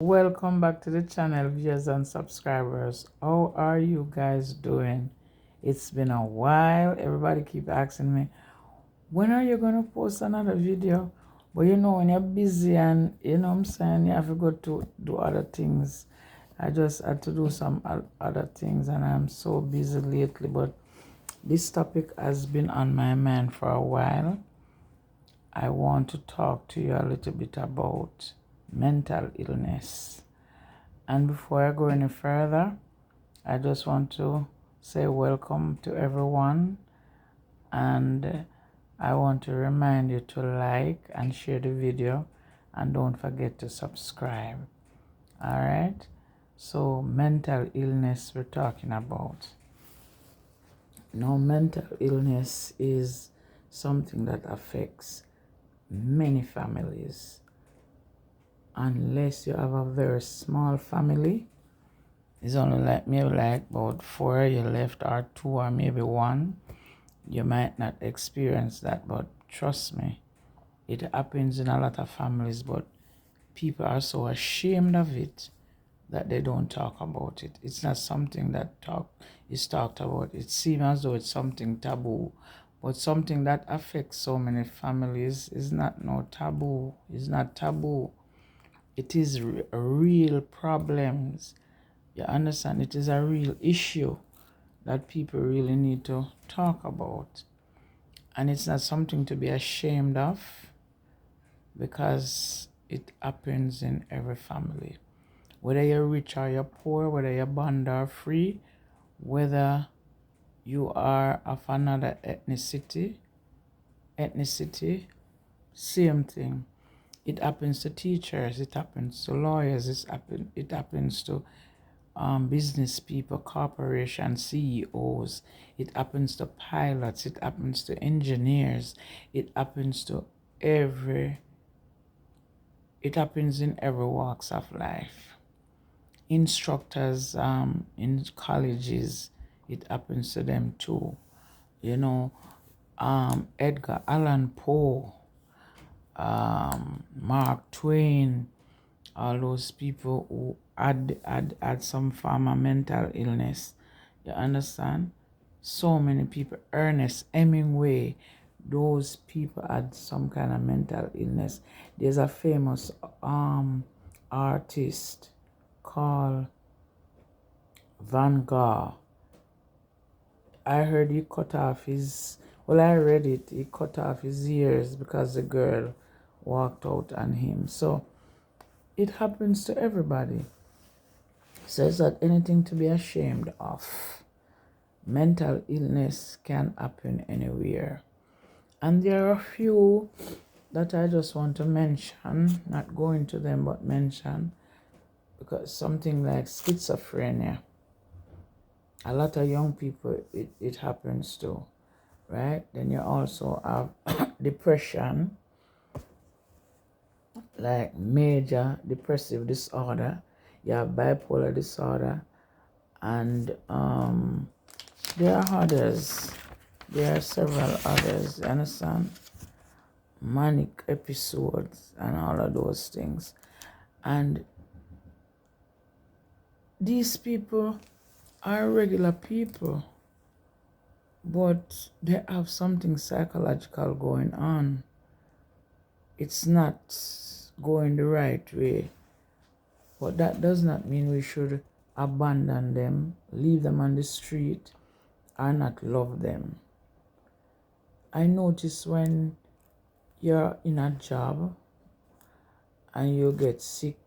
Welcome back to the channel, viewers and subscribers. How are you guys doing? It's been a while. Everybody keep asking me, when are you gonna post another video? But when you're busy and what I'm saying, you have to go to do other things. I just had to do some other things and I'm so busy lately. But this topic has been on my mind for a while. I want to talk to you a little bit about mental illness. And before I go any further, I just want to say welcome to everyone. And I want to remind you to like and share the video. And don't forget to subscribe. Alright? So, mental illness we're talking about. Now, mental illness is something that affects many families. Unless you have a very small family, it's only maybe about 4 you left, or 2, or maybe 1, you might not experience that. But trust me, it happens in a lot of families, but people are so ashamed of it that they don't talk about it. It's not something that is talked about. It seems as though it's something taboo, but something that affects so many families is not no taboo. It's not taboo. It is real problems. You understand? It is a real issue that people really need to talk about. And it's not something to be ashamed of, because it happens in every family. Whether you're rich or you're poor, whether you're bond or free, whether you are of another ethnicity, same thing. It happens to teachers, it happens to lawyers, it happens to business people, corporation CEOs, it happens to pilots, it happens to engineers, it happens in every walks of life. Instructors in colleges, it happens to them too. Edgar Allan Poe, Mark Twain, all those people who had some form of mental illness. You understand? So many people. Ernest Hemingway, those people had some kind of mental illness. There's a famous artist called Van Gogh. I heard he cut off I read it, he cut off his ears because the girl walked out on him. So it happens to everybody. So it's not anything to be ashamed of. Mental illness can happen anywhere. And there are a few that I just want to mention, not go into them, but mention, because something like schizophrenia, a lot of young people it happens to, right? Then you also have depression, like major depressive disorder. You have bipolar disorder, and there are others. There are several others, you understand? Manic episodes and all of those things. And these people are regular people, but they have something psychological going on. It's not going the right way. But that does not mean we should abandon them, leave them on the street, or not love them. I notice when you're in a job and you get sick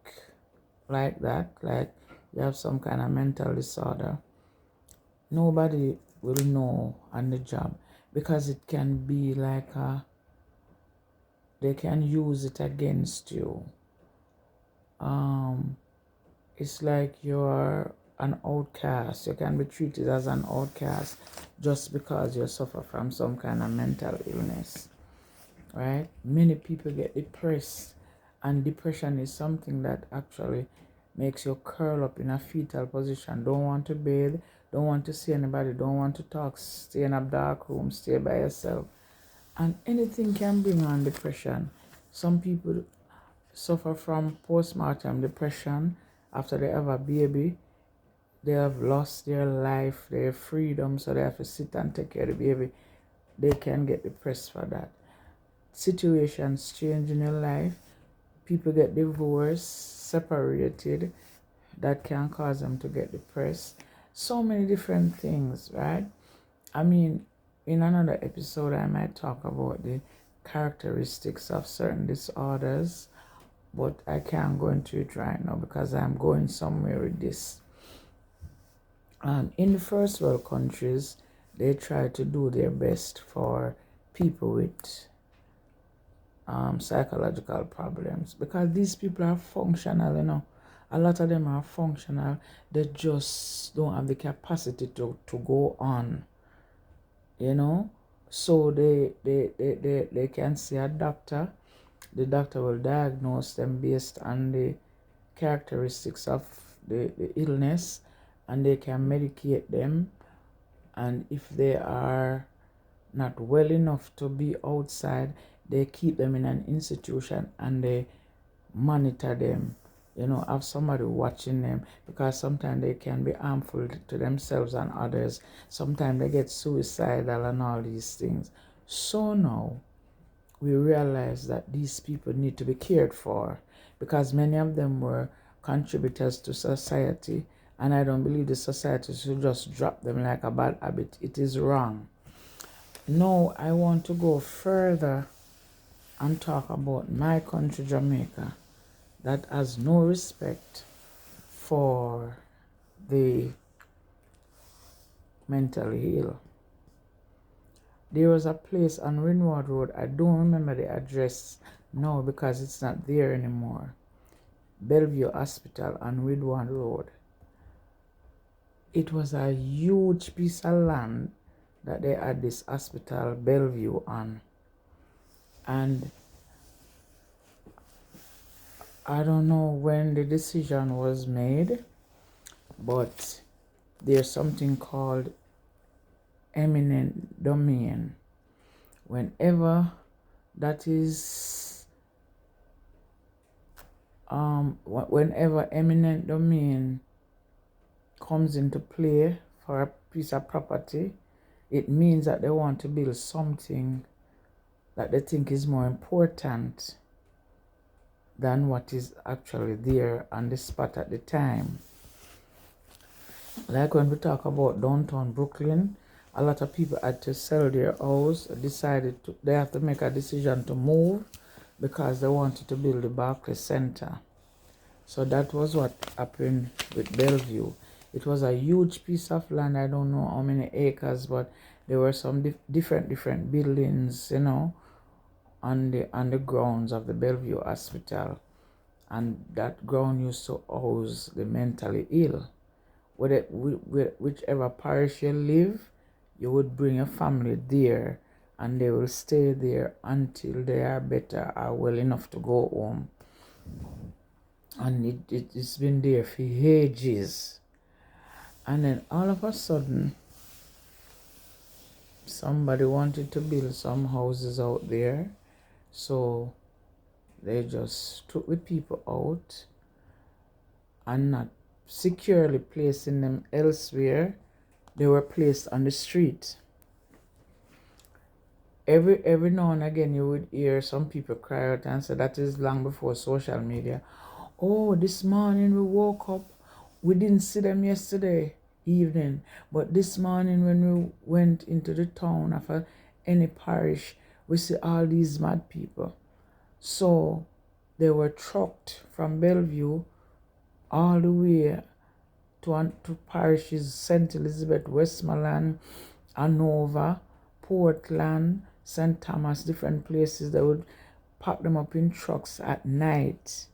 like that, like you have some kind of mental disorder, nobody will know on the job, because it can be like they can use it against you. It's like you're an outcast. You can be treated as an outcast just because you suffer from some kind of mental illness, right? Many people get depressed, and depression is something that actually makes you curl up in a fetal position, don't want to bathe, don't want to see anybody, don't want to talk, stay in a dark room, stay by yourself. And anything can bring on depression. Some people suffer from postpartum depression after they have a baby. They have lost their life, their freedom, so they have to sit and take care of the baby. They can get depressed for that. Situations change in your life. People get divorced, separated. That can cause them to get depressed. So many different things, right? I mean, in another episode, I might talk about the characteristics of certain disorders, but I can't go into it right now because I'm going somewhere with this. In the first world countries, they try to do their best for people with psychological problems because these people are functional, A lot of them are functional. They just don't have the capacity to go on, So they can see a doctor. The doctor will diagnose them based on the characteristics of the illness, and they can medicate them. And if they are not well enough to be outside, they keep them in an institution and they monitor them, have somebody watching them, because sometimes they can be harmful to themselves and others. Sometimes they get suicidal and all these things. So now we realize that these people need to be cared for because many of them were contributors to society, and I don't believe the society should just drop them like a bad habit. It is wrong. Now I want to go further and talk about my country, Jamaica, that has no respect for the mentally ill. There was a place on Rinwood Road, I don't remember the address now because it's not there anymore. Bellevue Hospital on Rinwood Road. It was a huge piece of land that they had this hospital, Bellevue, on. And I don't know when the decision was made, but there's something called eminent domain. Whenever that is, whenever eminent domain comes into play for a piece of property, it means that they want to build something that they think is more important than what is actually there on the spot at the time. Like when we talk about downtown Brooklyn, a lot of people had to sell their house, they have to make a decision to move because they wanted to build the Barclays Center. So that was what happened with Bellevue. It was a huge piece of land. I don't know how many acres, but there were some different buildings, on the grounds of the Bellevue Hospital. And that ground used to house the mentally ill. Whichever parish you live, you would bring a family there and they will stay there until they are better or well enough to go home. And it's been there for ages. And then all of a sudden, somebody wanted to build some houses out there. So they just took the people out and not securely placing them elsewhere. They were placed on the street. Every now and again you would hear some people cry out and say, that is long before social media. Oh, this morning we woke up, we didn't see them yesterday evening, but this morning when we went into the town of any parish, we see all these mad people. So they were trucked from Bellevue all the way to parishes St. Elizabeth, Westmoreland, Hanover, Portland, St. Thomas, different places. They would pack them up in trucks at night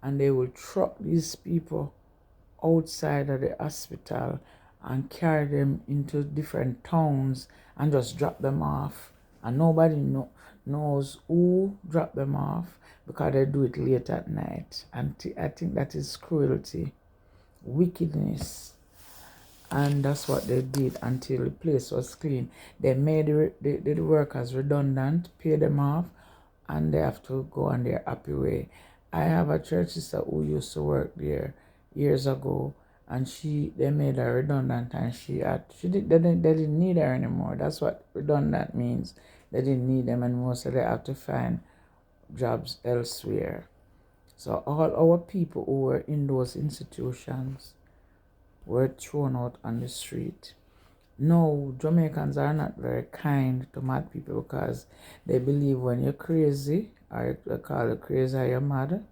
and they would truck these people outside of the hospital and carry them into different towns and just drop them off. And nobody knows who dropped them off because they do it late at night. And I think that is cruelty, wickedness. And that's what they did until the place was clean. They made the workers redundant, pay them off, and they have to go on their happy way. I have a church sister who used to work there years ago, and they made her redundant, and they didn't need her anymore. That's what redundant means. They didn't need them anymore, so they have to find jobs elsewhere. So all our people who were in those institutions were thrown out on the street. No, Jamaicans are not very kind to mad people because they believe when you're crazy, or they call you crazy or you're mad,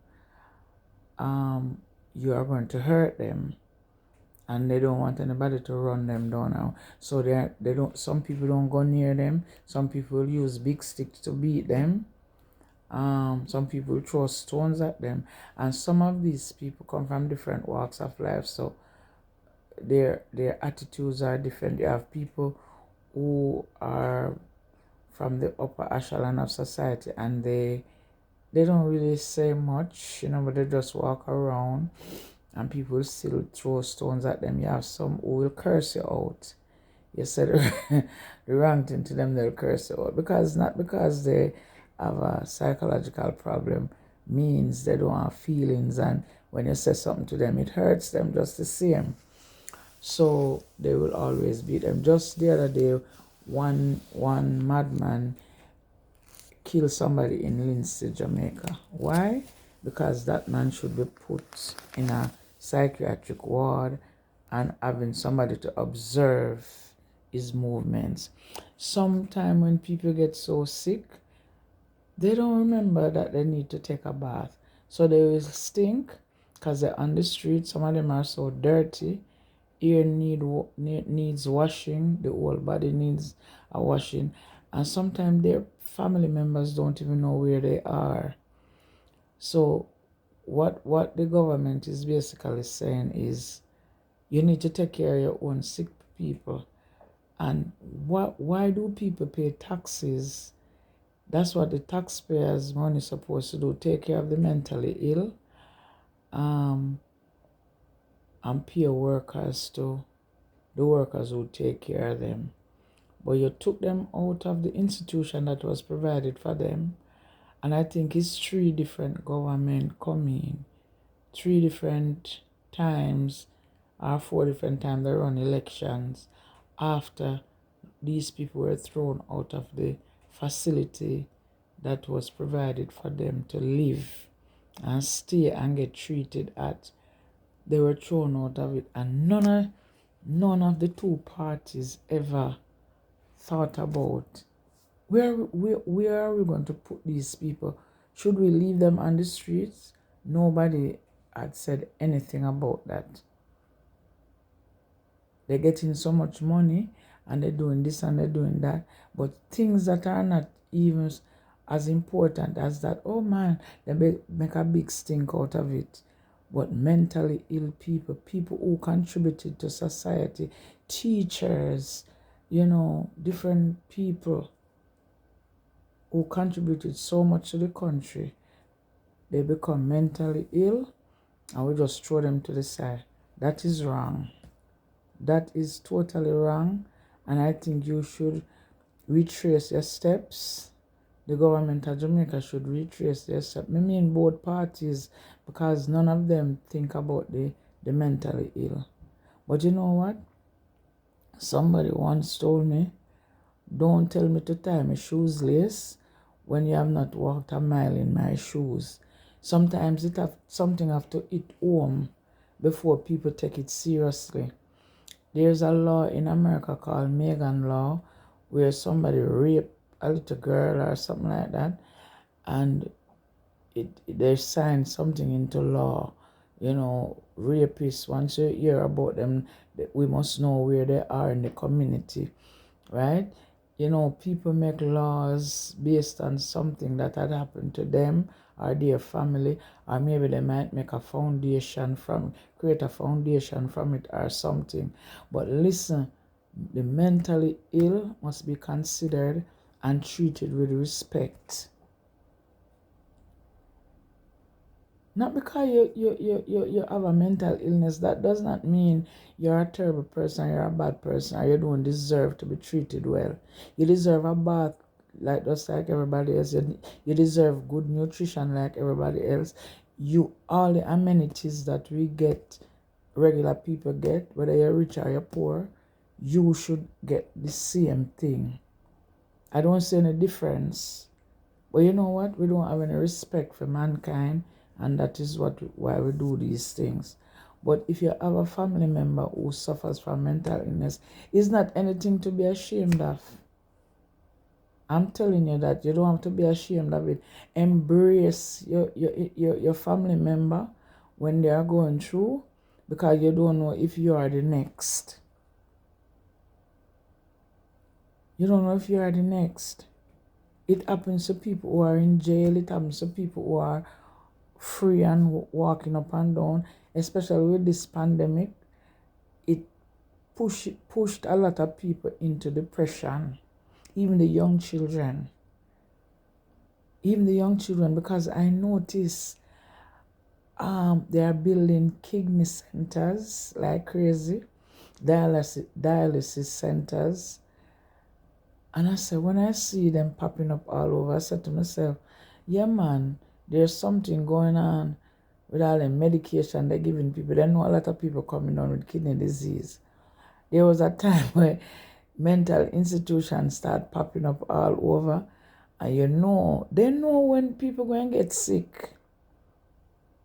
you are going to hurt them, and they don't want anybody to run them down now. So they don't. Some people don't go near them. Some people use big sticks to beat them. Some people throw stones at them, and some of these people come from different walks of life. So their attitudes are different. You have people who are from the upper echelon of society, and they don't really say much, but they just walk around, and people still throw stones at them. You have some who will curse you out. You said the wrong thing to them, they'll curse you out. Not because they have a psychological problem, means they don't have feelings, and when you say something to them, it hurts them just the same. So they will always beat them. Just the other day, one madman killed somebody in Lindsay, Jamaica. Why? Because that man should be put in a psychiatric ward and having somebody to observe his movements. Sometimes when people get so sick, they don't remember that they need to take a bath. So they will stink because they're on the street. Some of them are so dirty. Ear needs washing. The whole body needs a washing. And sometimes their family members don't even know where they are. So what the government is basically saying is you need to take care of your own sick people. And why do people pay taxes? That's what the taxpayers' money is supposed to do, take care of the mentally ill, and pay workers to the workers who take care of them. But you took them out of the institution that was provided for them. And I think it's 3 different government coming, 3 different times or 4 different times they run elections after these people were thrown out of the facility that was provided for them to live and stay and get treated at. They were thrown out of it, and none of the 2 parties ever thought about where are we going to put these people? Should we leave them on the streets? Nobody had said anything about that. They're getting so much money, and they're doing this and they're doing that, but things that are not even as important as that, oh man, they make a big stink out of it. But mentally ill people who contributed to society, teachers, different people who contributed so much to the country, they become mentally ill, and we just throw them to the side. That is wrong. That is totally wrong, and I think you should retrace your steps. The government of Jamaica should retrace their steps. I mean both parties, because none of them think about the mentally ill. But you know what? Somebody once told me, don't tell me to tie my shoes lace when you have not walked a mile in my shoes. Sometimes something have to hit home before people take it seriously. There's a law in America called Megan Law, where somebody raped a little girl or something like that, and they signed something into law. Rapists, once you hear about them, we must know where they are in the community, right? People make laws based on something that had happened to them or their family, or maybe they might create a foundation from it or something. But listen, the mentally ill must be considered and treated with respect. Not because you have a mental illness, that does not mean you're a terrible person, you're a bad person, or you don't deserve to be treated well. You deserve a bath just like everybody else. You deserve good nutrition like everybody else. you all the amenities that we get, regular people get, whether you're rich or you're poor, you should get the same thing. I don't see any difference. But you know what? We don't have any respect for mankind, and that is why we do these things. But if you have a family member who suffers from mental illness, it's not anything to be ashamed of. I'm telling you that you don't have to be ashamed of it. Embrace your family member when they are going through, because you don't know if you are the next. You don't know if you are the next. It happens to people who are in jail. It happens to people who are free and walking up and down, especially with this pandemic. It pushed a lot of people into depression, even the young children. Because I notice they are building kidney centers like crazy, dialysis centers. And I said, when I see them popping up all over, I said to myself, yeah, man, there's something going on with all the medication they're giving people. They know a lot of people coming down with kidney disease. There was a time where mental institutions start popping up all over, and they know when people going to get sick.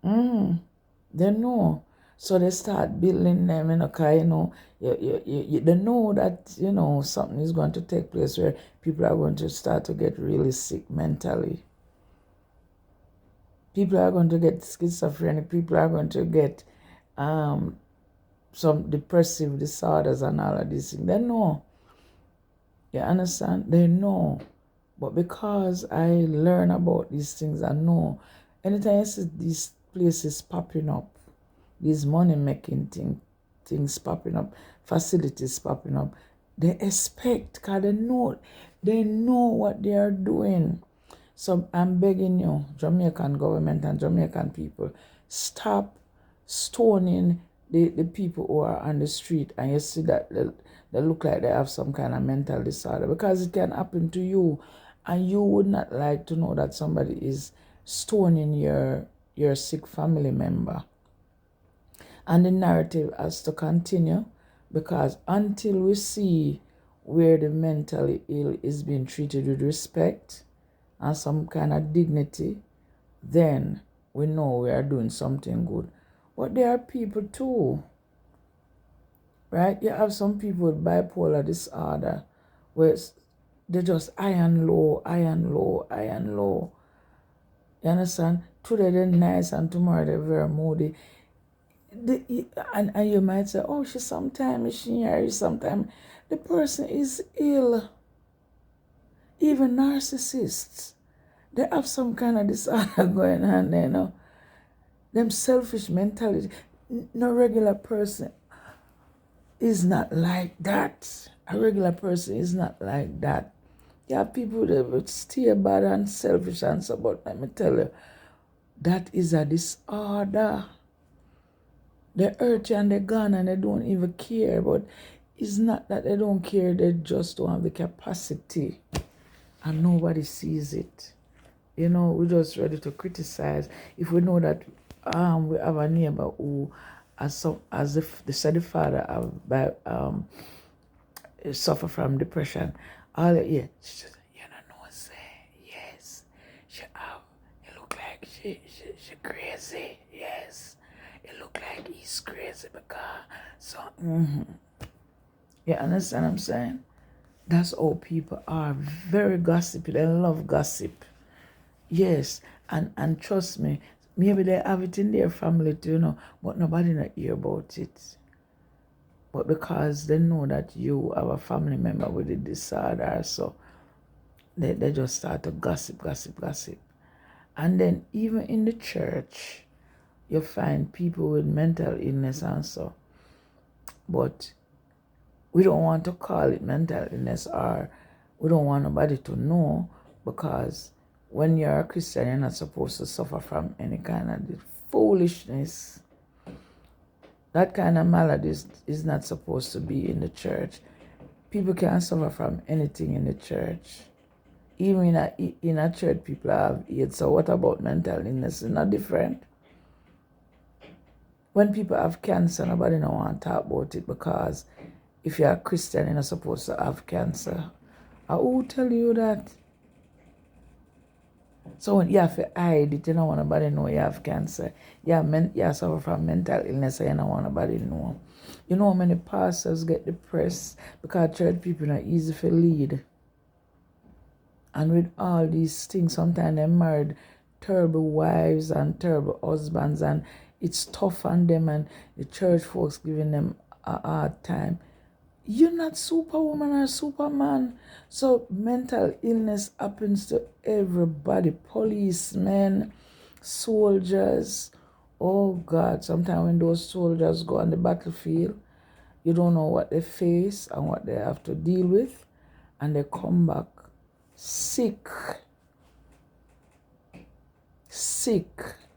They know. So they start building them, they know that, something is going to take place where people are going to start to get really sick mentally. People are going to get schizophrenic. People are going to get some depressive disorders and all of these things. They know. You understand? They know. But because I learn about these things, I know. Anytime I see these places popping up, these money-making things popping up, facilities popping up, they expect, because they know what they are doing. So I'm begging you, Jamaican government and Jamaican people, stop stoning the people who are on the street and you see that they look like they have some kind of mental disorder, because it can happen to you, and you would not like to know that somebody is stoning your sick family member. And the narrative has to continue, because until we see where the mentally ill is being treated with respect and some kind of dignity, then we know we are doing something good. But there are people too, right? You have some people with bipolar disorder where they just iron low. You understand? Today they're nice and tomorrow they're very moody. And you might say, oh, sometimes the person is ill. Even narcissists, they have some kind of disorder going on there, Them selfish mentality. No regular person is not like that. A regular person is not like that. You have people that would stay bad and selfish and so, but let me tell you, that is a disorder. They hurt you and they're gone and they don't even care. But it's not that they don't care, they just don't have the capacity. And nobody sees it. We're just ready to criticize. If we know that we have a neighbor who, as if they said the father suffer from depression, all yeah, she don't know say yes. She it look like she crazy. Yes, it look like he's crazy because so. You understand what I'm saying? That's all people are. Very gossipy. They love gossip. Yes, and trust me, maybe they have it in their family too, but nobody not hear about it. But because they know that you have a family member with a disorder, so they just start to gossip. And then even in the church, you find people with mental illness and so. But we don't want to call it mental illness, or we don't want nobody to know, because when you're a Christian, you're not supposed to suffer from any kind of foolishness. That kind of malady is not supposed to be in the church. People can't suffer from anything in the church. Even in a church, people have AIDS. So what about mental illness? It's not different. When people have cancer, nobody don't want to talk about it because if you're a Christian, you're not supposed to have cancer. Who tell you that? So when you have to hide it, you don't want nobody know you have cancer. You suffer from mental illness, so you don't want nobody know. You know how many pastors get depressed because church people are not easy to lead. And with all these things, sometimes they're married terrible wives and terrible husbands, and it's tough on them, and the church folks giving them a hard time. You're not superwoman or superman. So mental illness happens to everybody. Policemen, soldiers. Oh God, sometimes when those soldiers go on the battlefield, you don't know what they face and what they have to deal with, and they come back sick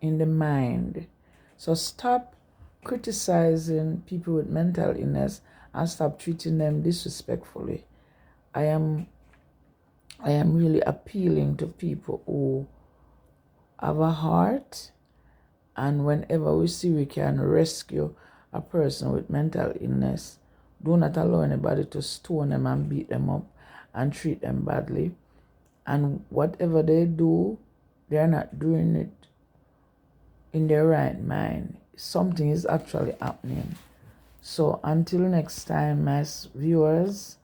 in the mind. So stop criticizing people with mental illness and stop treating them disrespectfully. I am really appealing to people who have a heart, and whenever we see we can rescue a person with mental illness, do not allow anybody to stone them and beat them up and treat them badly. And whatever they do, they're not doing it in their right mind. Something is actually happening. So until next time, my viewers,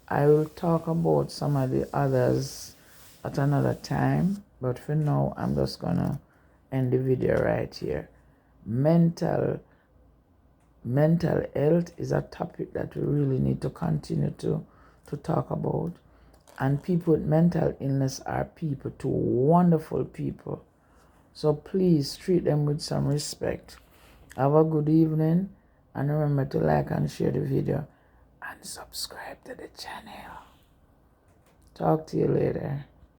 I will talk about some of the others at another time. But for now, I'm just gonna end the video right here. Mental health is a topic that we really need to continue to talk about. And people with mental illness are people too, wonderful people. So please treat them with some respect. Have a good evening, and remember to like and share the video and subscribe to the channel. Talk to you later.